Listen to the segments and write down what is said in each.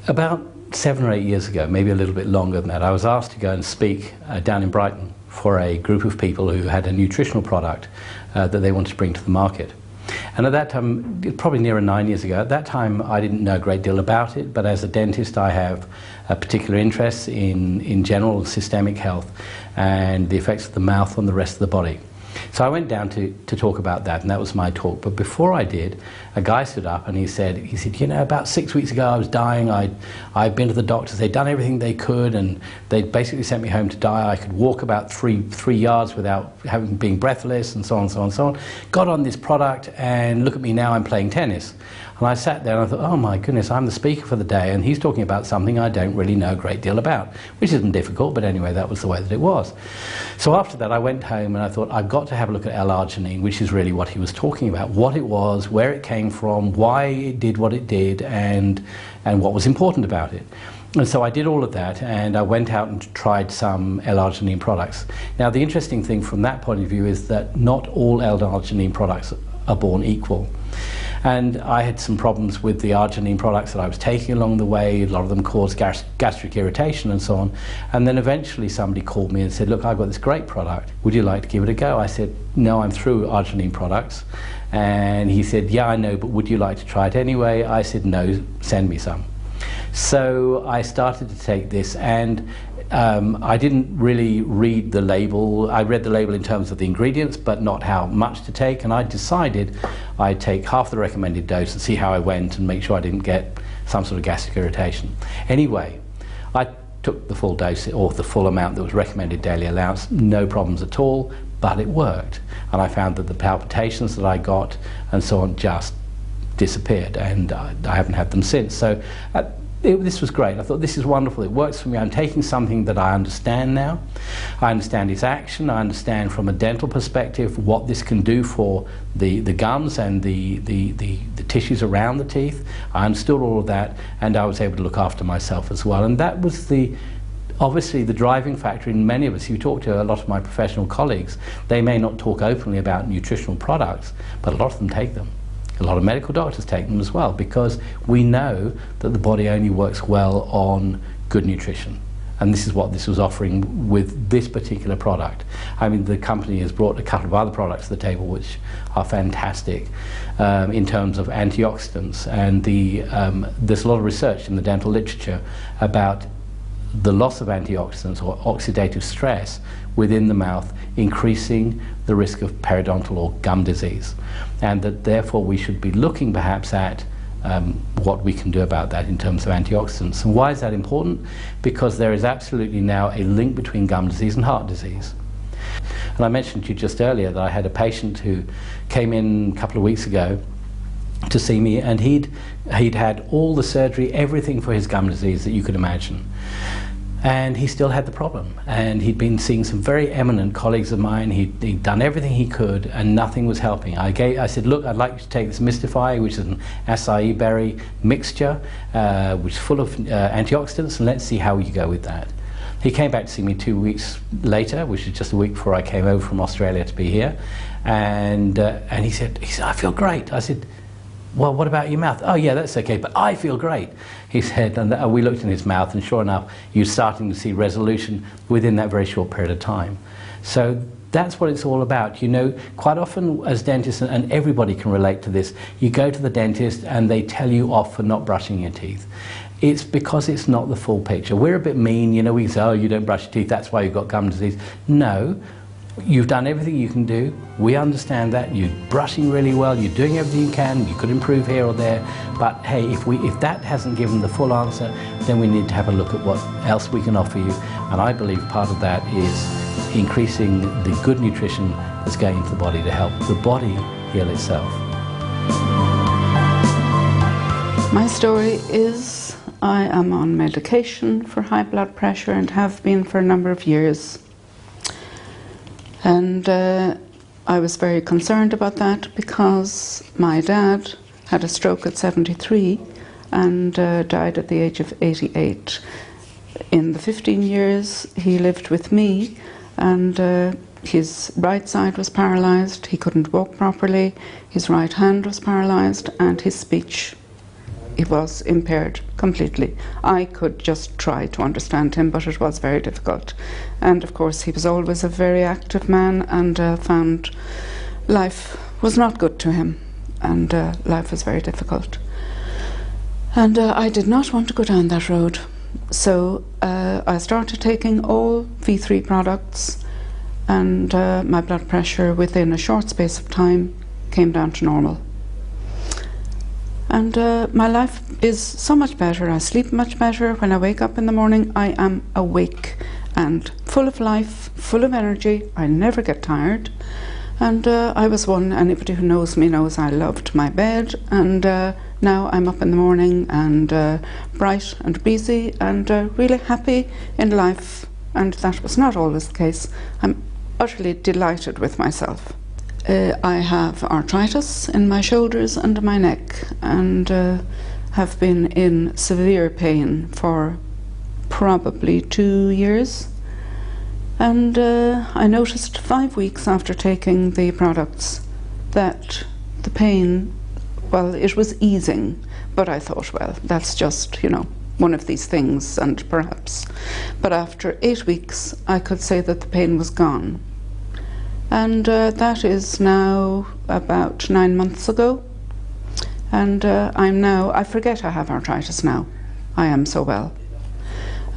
About 7 or 8 years ago, maybe a little bit longer than that, I was asked to go and speak down in Brighton for a group of people who had a nutritional product that they wanted to bring to the market. And at that time, probably nearer 9 years ago, at that time I didn't know a great deal about it, but as a dentist I have a particular interest in general systemic health and the effects of the mouth on the rest of the body. So I went down to talk about that, and that was my talk. But before I did, a guy stood up and he said, you know, about 6 weeks ago I was dying. I'd been to the doctors, they'd done everything they could, and they'd basically sent me home to die. I could walk about three yards without being breathless, and so on, so on, so on. Got on this product, and look at me now, I'm playing tennis. And I sat there and I thought, oh my goodness, I'm the speaker for the day, and he's talking about something I don't really know a great deal about, which isn't difficult, but anyway, that was the way that it was. So after that, I went home and I thought, I've got to have a look at L-arginine, which is really what he was talking about, what it was, where it came from, why it did what it did, and what was important about it. And so I did all of that, and I went out and tried some L-arginine products. Now, the interesting thing from that point of view is that not all L-arginine products are born equal. And I had some problems with the arginine products that I was taking along the way. A lot of them caused gastric irritation and so on. And then eventually somebody called me and said, look, I've got this great product. Would you like to give it a go? I said, no, I'm through arginine products. And he said, yeah, I know, but would you like to try it anyway? I said, no, send me some. So I started to take this, and I didn't really read the label. I read the label in terms of the ingredients, but not how much to take, and I decided I'd take half the recommended dose and see how I went and make sure I didn't get some sort of gastric irritation. Anyway, I took the full dose, or the full amount that was recommended daily allowance, no problems at all, but it worked. And I found that the palpitations that I got and so on just disappeared, and I haven't had them since. So this was great. I thought, this is wonderful, it works for me. I'm taking something that I understand now. I understand its action. I understand from a dental perspective what this can do for the gums and the tissues around the teeth. I understood all of that, and I was able to look after myself as well. And that was obviously the driving factor in many of us. You talk to a lot of my professional colleagues, they may not talk openly about nutritional products, but a lot of them take them. A lot of medical doctors take them as well, because we know that the body only works well on good nutrition. And this is what this was offering with this particular product. I mean, the company has brought a couple of other products to the table which are fantastic in terms of antioxidants. And there's a lot of research in the dental literature about the loss of antioxidants or oxidative stress within the mouth increasing the risk of periodontal or gum disease, and that therefore we should be looking perhaps at what we can do about that in terms of antioxidants. And why is that important? Because there is absolutely now a link between gum disease and heart disease. And I mentioned to you just earlier that I had a patient who came in a couple of weeks ago to see me, and he'd had all the surgery, everything for his gum disease that you could imagine. And he still had the problem, and he'd been seeing some very eminent colleagues of mine. He'd done everything he could, and nothing was helping. I said, look, I'd like you to take this Mystify, which is an acai berry mixture, which is full of antioxidants, and let's see how you go with that. He came back to see me 2 weeks later, which is just a week before I came over from Australia to be here, and he said, I feel great. I said, well, what about your mouth? Oh yeah, that's okay, but I feel great. He said, and we looked in his mouth, and sure enough, you're starting to see resolution within that very short period of time. So that's what it's all about. You know, quite often as dentists, and everybody can relate to this, you go to the dentist and they tell you off for not brushing your teeth. It's because it's not the full picture. We're a bit mean, you know, we say, oh, you don't brush your teeth, that's why you've got gum disease. No. You've done everything you can do. We understand that. You're brushing really well. You're doing everything you can. You could improve here or there. But hey, if that hasn't given the full answer, then we need to have a look at what else we can offer you. And I believe part of that is increasing the good nutrition that's going into the body to help the body heal itself. My story is I am on medication for high blood pressure and have been for a number of years. And I was very concerned about that because my dad had a stroke at 73 and died at the age of 88. In the 15 years he lived with me, and his right side was paralysed, he couldn't walk properly, his right hand was paralysed, and his speech he was impaired completely. I could just try to understand him, but it was very difficult. And of course he was always a very active man, and found life was not good to him, and life was very difficult. And I did not want to go down that road. So I started taking all V3 products, and my blood pressure within a short space of time came down to normal. And my life is so much better. I sleep much better. When I wake up in the morning, I am awake and full of life, full of energy. I never get tired. And I was one, anybody who knows me knows I loved my bed, and now I'm up in the morning and bright and busy and really happy in life, and that was not always the case. I'm utterly delighted with myself. I have arthritis in my shoulders and my neck, and have been in severe pain for probably 2 years. And I noticed 5 weeks after taking the products that the pain, well, it was easing, but I thought, well, that's just, you know, one of these things, and perhaps. But after 8 weeks, I could say that the pain was gone. And that is now about 9 months ago. And I forget I have arthritis now. I am so well.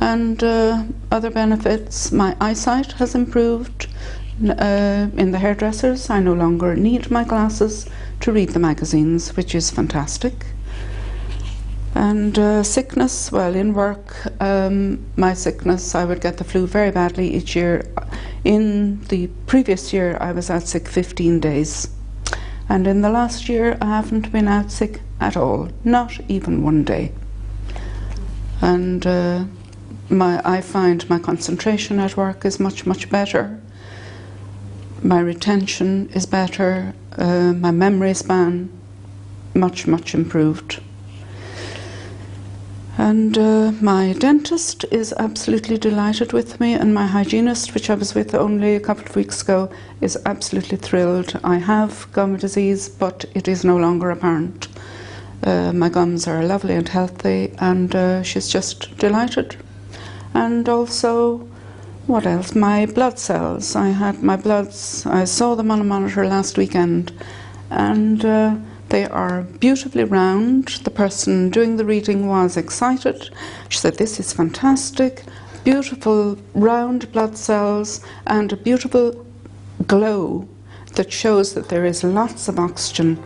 And other benefits, my eyesight has improved. In the hairdressers, I no longer need my glasses to read the magazines, which is fantastic. And sickness, well, in work, my sickness, I would get the flu very badly each year. In the previous year, I was out sick 15 days. And in the last year, I haven't been out sick at all, not even one day. And I find my concentration at work is much, much better. My retention is better. My memory span, much, much improved. And my dentist is absolutely delighted with me, and my hygienist, which I was with only a couple of weeks ago, is absolutely thrilled. I have gum disease, but it is no longer apparent. My gums are lovely and healthy, and she's just delighted. And also, what else? My blood cells. I had my bloods, I saw them on a monitor last weekend, and they are beautifully round. The person doing the reading was excited. She said, "This is fantastic, beautiful round blood cells and a beautiful glow that shows that there is lots of oxygen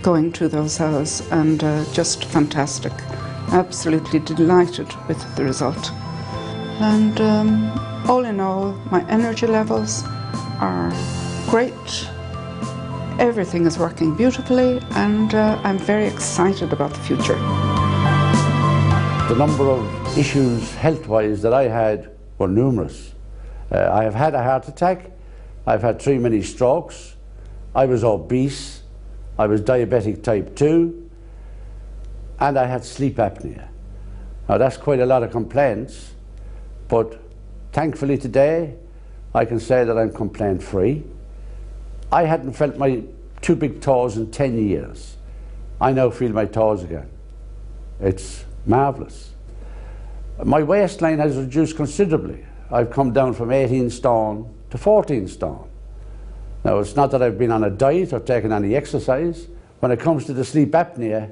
going to those cells," and just fantastic. Absolutely delighted with the result. And all in all, my energy levels are great. Everything is working beautifully, and I'm very excited about the future. The number of issues health-wise that I had were numerous. I have had a heart attack, I've had 3 mini strokes, I was obese, I was diabetic type 2, and I had sleep apnea. Now that's quite a lot of complaints, but thankfully today I can say that I'm complaint-free. I hadn't felt my 2 big toes in 10 years. I now feel my toes again. It's marvellous. My waistline has reduced considerably. I've come down from 18 stone to 14 stone. Now, it's not that I've been on a diet or taken any exercise. When it comes to the sleep apnea,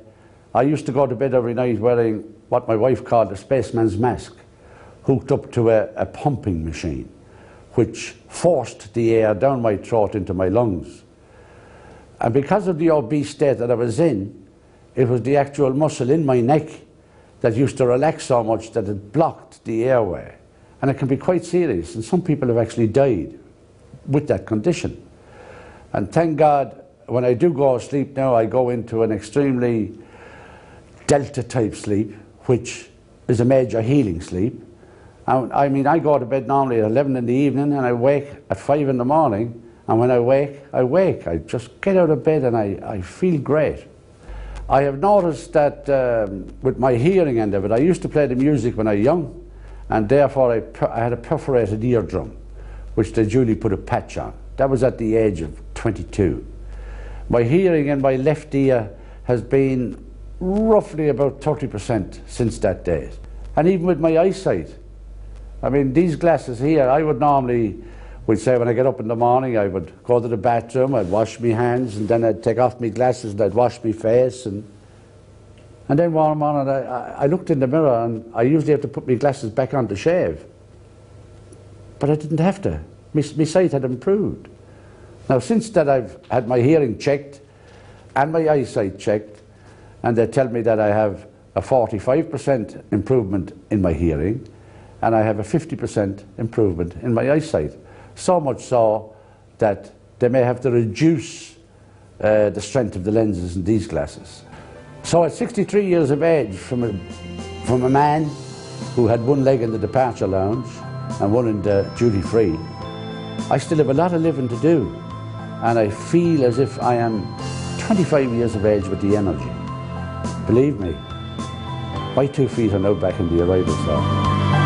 I used to go to bed every night wearing what my wife called a spaceman's mask, hooked up to a pumping machine, which forced the air down my throat into my lungs. And because of the obese state that I was in, it was the actual muscle in my neck that used to relax so much that it blocked the airway. And it can be quite serious, and some people have actually died with that condition. And thank God, when I do go to sleep now, I go into an extremely delta type sleep, which is a major healing sleep. I mean, I go to bed normally at 11 in the evening, and I wake at 5 in the morning, and when I wake, I wake. I just get out of bed and I feel great. I have noticed that with my hearing end of it, I used to play the music when I was young, and therefore I had a perforated eardrum, which they duly put a patch on. That was at the age of 22. My hearing in my left ear has been roughly about 30% since that date. And even with my eyesight, I mean, these glasses here, I would normally, we'd say when I get up in the morning, I would go to the bathroom, I'd wash my hands, and then I'd take off my glasses and I'd wash my face. And then one morning I looked in the mirror, and I usually have to put my glasses back on to shave. But I didn't have to. My sight had improved. Now, since that, I've had my hearing checked and my eyesight checked, and they tell me that I have a 45% improvement in my hearing, and I have a 50% improvement in my eyesight. So much so that they may have to reduce the strength of the lenses in these glasses. So at 63 years of age, from a man who had one leg in the departure lounge and one in the duty free, I still have a lot of living to do, and I feel as if I am 25 years of age with the energy. Believe me, my 2 feet are now back in the arrival slot.